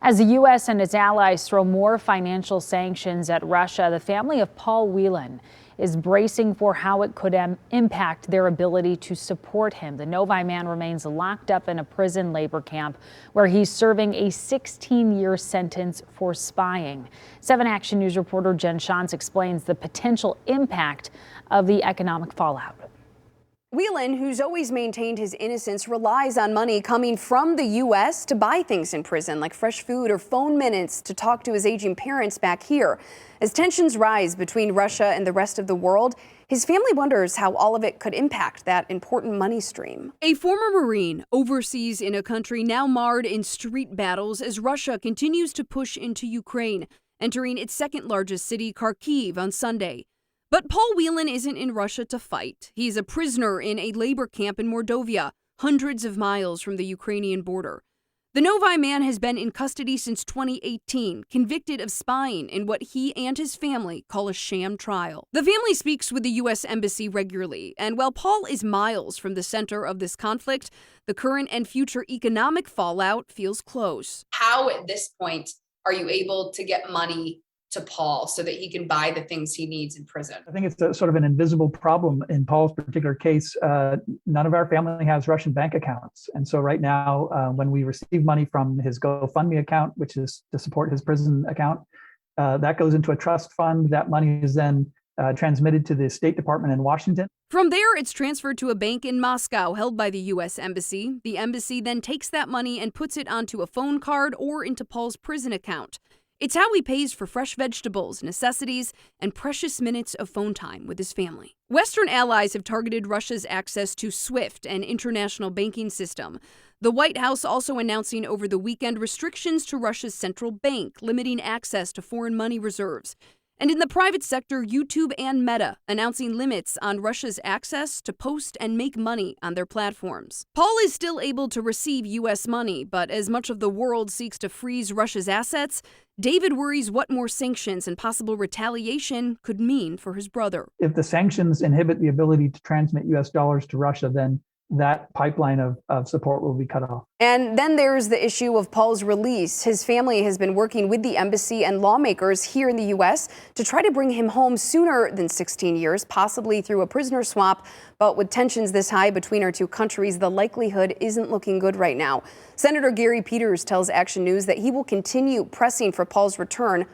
As the U.S. and its allies throw more financial sanctions at Russia, the family of Paul Whelan is bracing for how it could impact their ability to support him. The Novi man remains locked up in a prison labor camp where he's serving a 16-year sentence for spying. 7 Action News reporter Jen Shantz explains the potential impact of the economic fallout. Whelan, who's always maintained his innocence, relies on money coming from the U.S. to buy things in prison, like fresh food or phone minutes to talk to his aging parents back here. As tensions rise between Russia and the rest of the world, his family wonders how all of it could impact that important money stream. A former Marine overseas in a country now marred in street battles as Russia continues to push into Ukraine, entering its second largest city, Kharkiv, on Sunday. But Paul Whelan isn't in Russia to fight. He's a prisoner in a labor camp in Mordovia, hundreds of miles from the Ukrainian border. The Novi man has been in custody since 2018, convicted of spying in what he and his family call a sham trial. The family speaks with the U.S. Embassy regularly, and while Paul is miles from the center of this conflict, the current and future economic fallout feels close. How at this point are you able to get money to Paul so that he can buy the things he needs in prison? I think it's sort of an invisible problem in Paul's particular case. None of our family has Russian bank accounts. And so right now, when we receive money from his GoFundMe account, which is to support his prison account, that goes into a trust fund. That money is then transmitted to the State Department in Washington. From there, it's transferred to a bank in Moscow held by the U.S. Embassy. The embassy then takes that money and puts it onto a phone card or into Paul's prison account. It's how he pays for fresh vegetables, necessities, and precious minutes of phone time with his family. Western allies have targeted Russia's access to SWIFT, an international banking system. The White House also announcing over the weekend restrictions to Russia's central bank, limiting access to foreign money reserves. And in the private sector, YouTube and Meta announcing limits on Russia's access to post and make money on their platforms. Paul is still able to receive U.S. money, but as much of the world seeks to freeze Russia's assets, David worries what more sanctions and possible retaliation could mean for his brother. If the sanctions inhibit the ability to transmit U.S. dollars to Russia, then that pipeline of support will be cut off. And then there's the issue of Paul's release. His family has been working with the embassy and lawmakers here in the U.S. to try to bring him home sooner than 16 years, possibly through a prisoner swap. But with tensions this high between our two countries, the likelihood isn't looking good right now. Senator Gary Peters tells Action News that he will continue pressing for Paul's return